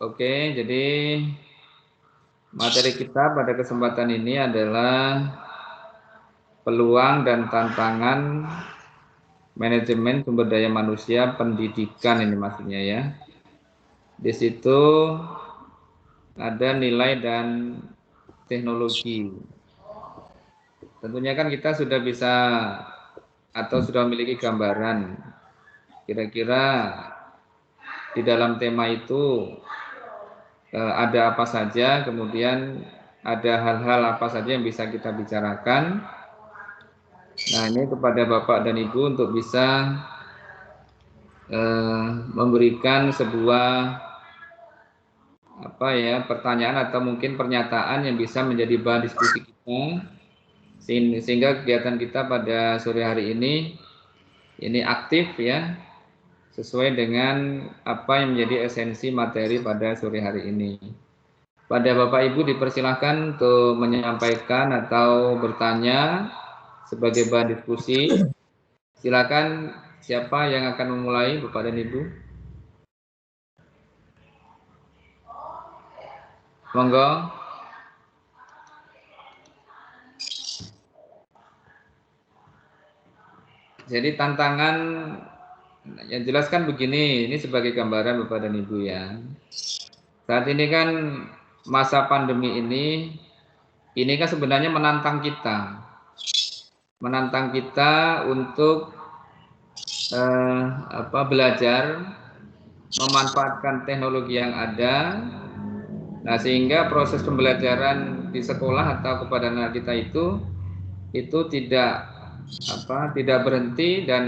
Oke, jadi materi kita pada kesempatan ini adalah peluang dan tantangan manajemen sumber daya manusia pendidikan, ini maksudnya ya. Di situ ada nilai dan teknologi. Tentunya kan kita sudah bisa atau sudah memiliki gambaran kira-kira di dalam tema itu ada apa saja, kemudian ada hal-hal apa saja yang bisa kita bicarakan. Nah, ini kepada Bapak dan Ibu untuk bisa memberikan sebuah pertanyaan atau mungkin pernyataan yang bisa menjadi bahan diskusi kita, sehingga kegiatan kita pada sore hari ini aktif ya, sesuai dengan apa yang menjadi esensi materi pada sore hari ini. Pada Bapak Ibu dipersilahkan untuk menyampaikan atau bertanya sebagai bahan diskusi. Silakan, siapa yang akan memulai, Bapak dan Ibu? Monggo. Jadi tantangan yang jelas kan begini, ini sebagai gambaran Bapak dan Ibu ya. Saat ini kan masa pandemi ini kan sebenarnya menantang kita untuk belajar, memanfaatkan teknologi yang ada. Nah, sehingga proses pembelajaran di sekolah atau kepada anak kita itu tidak berhenti dan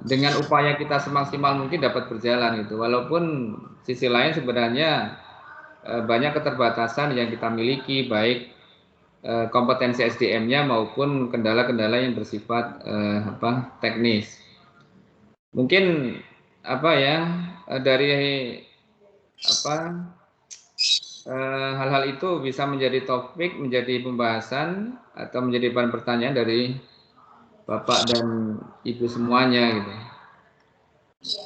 dengan upaya kita semaksimal mungkin dapat berjalan gitu. Walaupun sisi lain sebenarnya banyak keterbatasan yang kita miliki, baik kompetensi SDM-nya maupun kendala-kendala yang bersifat teknis. Mungkin dari hal-hal itu bisa menjadi topik, menjadi pembahasan atau menjadi bahan pertanyaan dari Bapak dan Ibu semuanya gitu.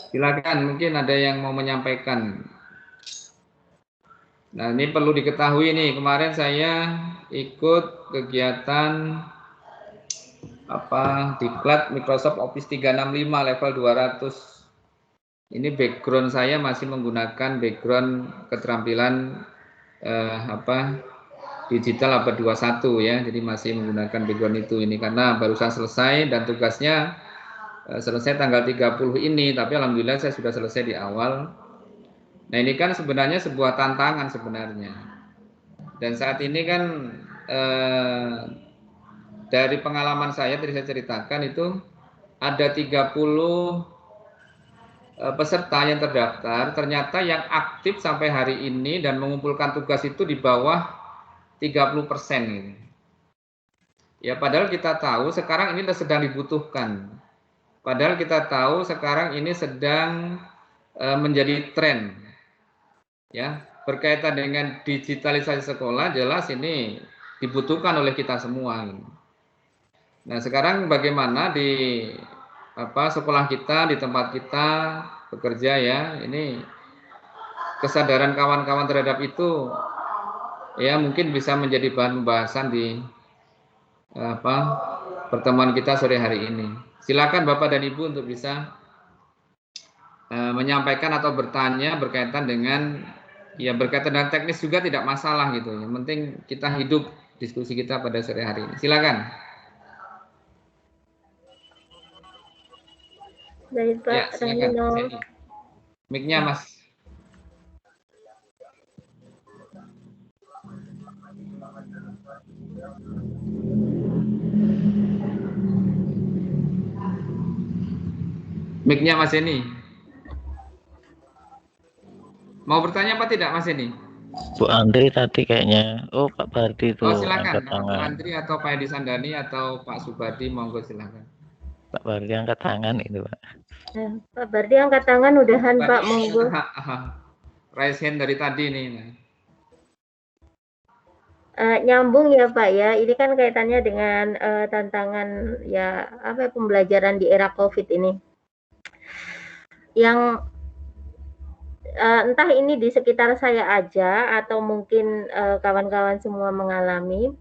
Silakan, mungkin ada yang mau menyampaikan. Nah, ini perlu diketahui nih, kemarin saya ikut kegiatan diklat Microsoft Office 365 level 200. Ini background saya masih menggunakan background keterampilan digital abad 21 ya. Jadi masih menggunakan background itu ini karena barusan selesai dan tugasnya selesai tanggal 30 ini, tapi alhamdulillah saya sudah selesai di awal. Nah, ini kan sebenarnya sebuah tantangan sebenarnya. Dan saat ini kan dari pengalaman saya tadi saya ceritakan itu ada 30 peserta yang terdaftar, ternyata yang aktif sampai hari ini dan mengumpulkan tugas itu di bawah 30% gitu. Ya, padahal kita tahu sekarang ini sedang dibutuhkan. Padahal kita tahu sekarang ini sedang menjadi tren. Ya, berkaitan dengan digitalisasi sekolah jelas ini dibutuhkan oleh kita semua. Nah, sekarang bagaimana di sekolah kita, di tempat kita bekerja ya, ini kesadaran kawan-kawan terhadap itu ya mungkin bisa menjadi bahan pembahasan di pertemuan kita sore hari ini. Silakan Bapak dan Ibu untuk bisa menyampaikan atau bertanya berkaitan dengan teknis juga tidak masalah gitu. Yang penting kita hidup diskusi kita pada sore hari ini. Silakan. Baik Pak. Ya, silakan. Mic-nya Mas. Mic-nya Mas Eni. Mau bertanya apa tidak Mas Eni? Bu Andri tadi kayaknya. Oh, Pak Bardi itu. Oh, silakan. Bu Andri atau Pak Edi Sandani atau Pak Subadi, monggo silakan. Pak Bardi angkat tangan itu, Pak. Pak Bardi angkat tangan udahan Pak, monggo. Raise hand dari tadi nih. Nyambung ya Pak ya, ini kan kaitannya dengan pembelajaran di era COVID ini. yang entah ini di sekitar saya aja atau mungkin kawan-kawan semua mengalami,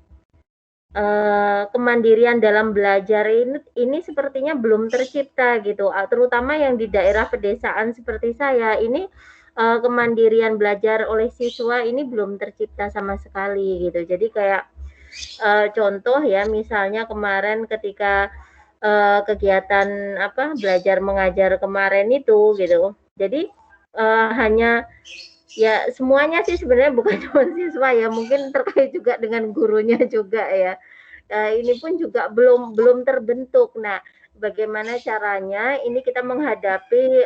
kemandirian dalam belajar ini sepertinya belum tercipta gitu, terutama yang di daerah pedesaan seperti saya ini, kemandirian belajar oleh siswa ini belum tercipta sama sekali gitu. Jadi kayak, contoh ya misalnya kemarin ketika, kegiatan apa, belajar mengajar kemarin itu gitu. Jadi, hanya ya semuanya sih sebenarnya bukan cuma siswa ya, mungkin terkait juga dengan gurunya juga ya. Ini pun juga belum terbentuk. Nah, bagaimana caranya ini kita menghadapi,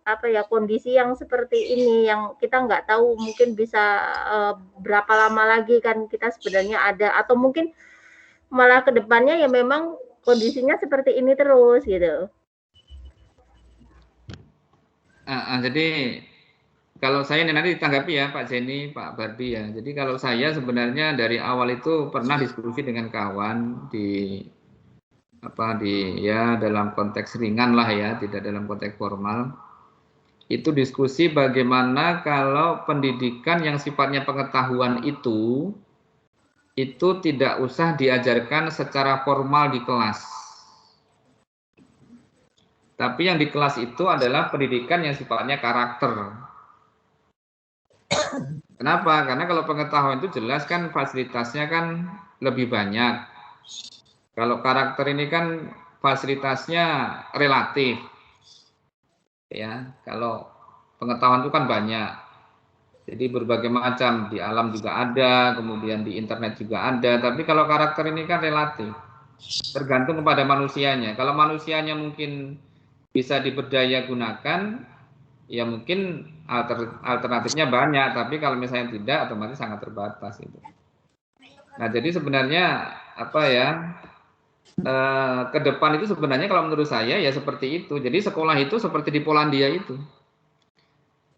apa ya, kondisi yang seperti ini, yang kita nggak tahu mungkin bisa, berapa lama lagi kan kita sebenarnya ada atau mungkin malah ke depannya ya memang kondisinya seperti ini terus gitu. Jadi kalau saya ini nanti ditanggapi ya Pak Zeni, Pak Bardi ya. Jadi kalau saya sebenarnya dari awal itu pernah diskusi dengan kawan di ya dalam konteks ringan lah ya, tidak dalam konteks formal. Itu diskusi bagaimana kalau pendidikan yang sifatnya pengetahuan itu tidak usah diajarkan secara formal di kelas. Tapi yang di kelas itu adalah pendidikan yang sifatnya karakter. Kenapa? Karena kalau pengetahuan itu jelas kan fasilitasnya kan lebih banyak. Kalau karakter ini kan fasilitasnya relatif. Ya, kalau pengetahuan itu kan banyak. Jadi berbagai macam, di alam juga ada, kemudian di internet juga ada, tapi kalau karakter ini kan relatif. Tergantung kepada manusianya. Kalau manusianya mungkin bisa diberdaya gunakan, ya mungkin alternatifnya banyak, tapi kalau misalnya tidak, otomatis sangat terbatas itu. Nah, jadi sebenarnya apa ya, ke depan itu sebenarnya kalau menurut saya ya seperti itu. Jadi sekolah itu seperti di Polandia itu.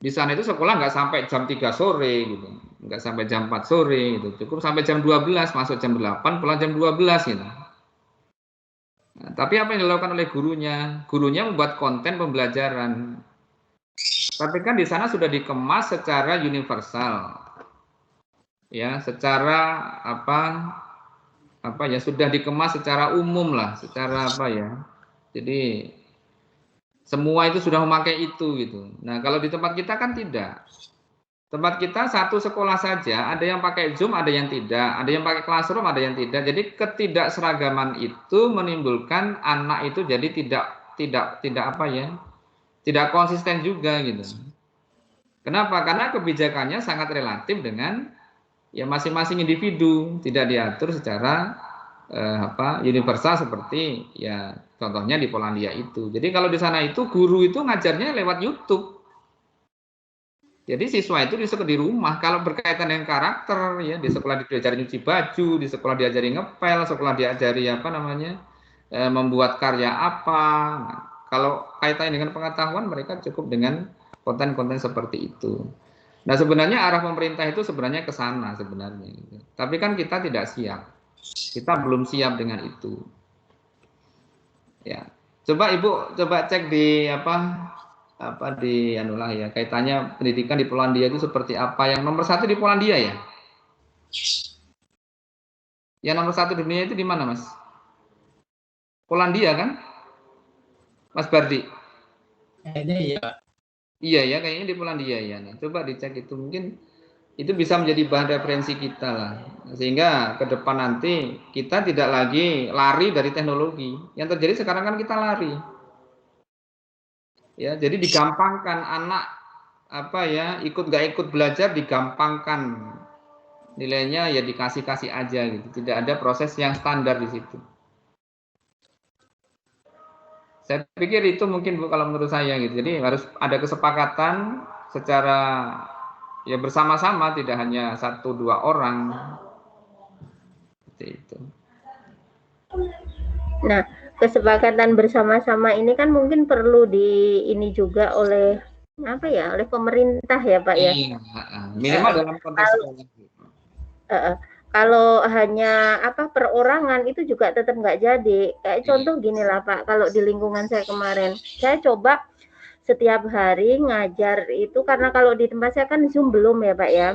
Di sana itu sekolah nggak sampai jam 3 sore gitu, nggak sampai jam 4 sore gitu, cukup sampai jam 12, masuk jam 8, pulang jam 12 gitu. Nah, tapi apa yang dilakukan oleh gurunya? Gurunya membuat konten pembelajaran. Tapi kan di sana sudah dikemas secara universal. Ya, secara apa ya, sudah dikemas secara umum lah, secara apa ya. Jadi semua itu sudah memakai itu gitu. Nah, kalau di tempat kita kan tidak. Tempat kita satu sekolah saja, ada yang pakai Zoom, ada yang tidak, ada yang pakai Classroom, ada yang tidak. Jadi ketidakseragaman itu menimbulkan anak itu jadi tidak apa ya, tidak konsisten juga gitu. Kenapa? Karena kebijakannya sangat relatif dengan ya masing-masing individu, tidak diatur secara universal seperti ya contohnya di Polandia itu. Jadi kalau di sana itu guru itu ngajarnya lewat YouTube. Jadi siswa itu di rumah. Kalau berkaitan dengan karakter, ya di sekolah diajari nyuci baju, di sekolah diajari ngepel, sekolah diajari membuat karya apa. Nah, kalau kaitannya dengan pengetahuan, mereka cukup dengan konten-konten seperti itu. Nah sebenarnya arah pemerintah itu sebenarnya ke sana sebenarnya. Tapi kan kita tidak siap. Kita belum siap dengan itu. Ya, coba Ibu cek di di anulah ya, kaitannya pendidikan di Polandia itu seperti apa. Yang nomor 1 di Polandia ya? Yang nomor 1 di dunia itu di mana Mas? Polandia kan? Mas Bardi? Kayaknya iya. Iya ya, kayaknya di Polandia ya. Nah, coba dicek itu, mungkin itu bisa menjadi bahan referensi kita lah. Sehingga ke depan nanti kita tidak lagi lari dari teknologi. Yang terjadi sekarang kan kita lari. Ya, jadi digampangkan anak ikut nggak ikut belajar digampangkan, nilainya ya dikasih aja gitu, tidak ada proses yang standar di situ. Saya pikir itu mungkin Bu kalau menurut saya gitu. Jadi harus ada kesepakatan secara ya bersama-sama, tidak hanya 1-2 orang. Seperti itu. Nah, kesepakatan bersama-sama ini kan mungkin perlu ini juga oleh oleh pemerintah ya Pak ya. Iya, minimal dalam konteks kalau hanya perorangan itu juga tetap nggak jadi. Kayak contoh gini lah Pak, kalau di lingkungan saya kemarin, saya coba setiap hari ngajar itu, karena kalau di tempat saya kan Zoom belum ya Pak ya,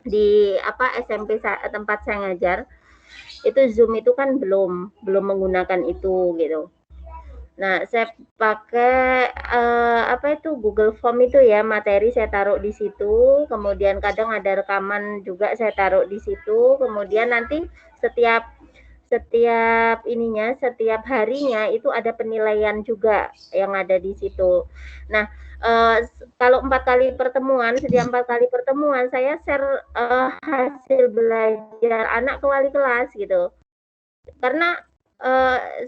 di SMP tempat saya ngajar itu Zoom itu kan belum menggunakan itu gitu. Nah, saya pakai Google Form itu ya, materi saya taruh di situ, kemudian kadang ada rekaman juga saya taruh di situ, kemudian nanti setiap setiap harinya itu ada penilaian juga yang ada di situ. Nah, kalau 4 kali pertemuan, setiap 4 kali pertemuan saya share hasil belajar anak ke wali kelas gitu. Karena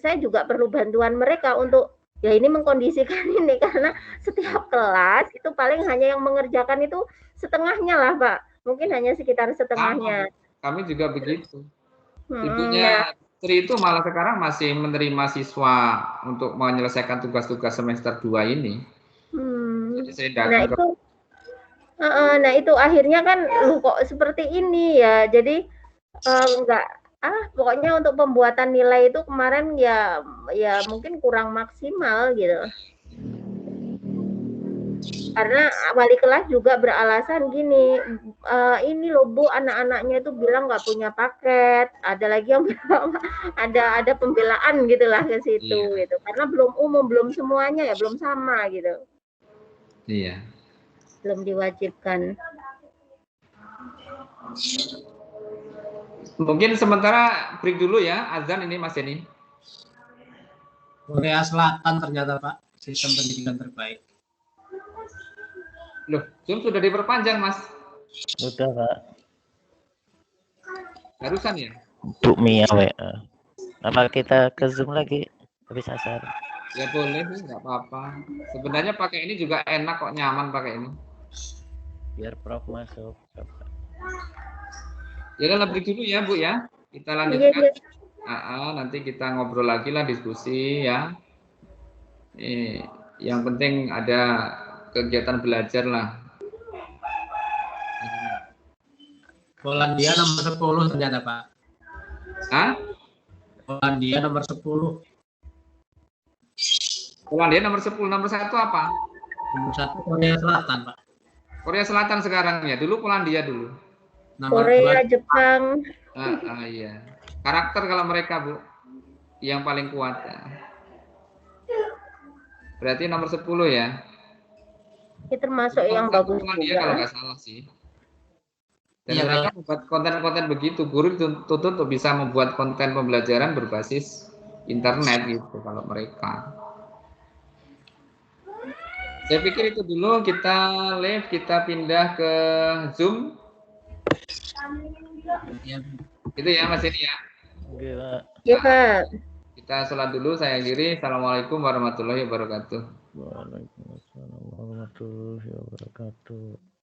saya juga perlu bantuan mereka untuk ya ini mengkondisikan ini, karena setiap kelas itu paling hanya yang mengerjakan itu setengahnya lah Pak, mungkin hanya sekitar setengahnya. Kami juga begitu. Nah, Ibunya Tri itu malah sekarang masih menerima siswa untuk menyelesaikan tugas-tugas semester 2 ini. Jadi saya datang nah itu akhirnya kan lu kok seperti ini ya, jadi enggak pokoknya untuk pembuatan nilai itu kemarin ya mungkin kurang maksimal gitu. Karena wali kelas juga beralasan gini, ini loh Bu, anak-anaknya itu bilang nggak punya paket, ada lagi yang bilang ada pembelaan gitulah ke situ gitu, karena belum umum, belum semuanya ya, belum sama gitu. Iya. Belum diwajibkan. Mungkin sementara break dulu ya, azan ini Mas Denny. Korea Selatan ternyata Pak, sistem pendidikan terbaik. Loh, Zoom sudah diperpanjang Mas. Udah Pak. Barusan ya? Bu Mia WA. Apa kita ke Zoom lagi? Habis asar. Ya boleh sih, nggak apa-apa. Sebenarnya pakai ini juga enak kok, nyaman pakai ini. Biar Prof masuk. Ya udah break dulu ya Bu ya. Kita lanjutkan. Nanti kita ngobrol lagi lah, diskusi ya. Yang penting ada kegiatan belajar lah. Polandia nomor 10 ternyata Pak. Hah? Polandia nomor 10. Polandia nomor 10, nomor 1 apa? Nomor 1 Korea Selatan Pak. Korea Selatan sekarang ya. Dulu Polandia dulu. Nomor Korea, 2. Jepang. Iya. Karakter kalau mereka Bu, yang paling kuat. Ya. Berarti nomor 10 ya. Ini termasuk yang bagus Polandia juga. kalau nggak salah sih. Dan mereka membuat konten-konten begitu, guru dituntut untuk bisa membuat konten pembelajaran berbasis internet gitu kalau mereka. Saya pikir itu dulu, kita live, kita pindah ke Zoom. Ya. Itu ya Mas ini ya. Oke Pak. Ya Pak. Kita sholat dulu, saya akhiri. Assalamualaikum warahmatullahi wabarakatuh. Waalaikumsalam warahmatullahi wabarakatuh.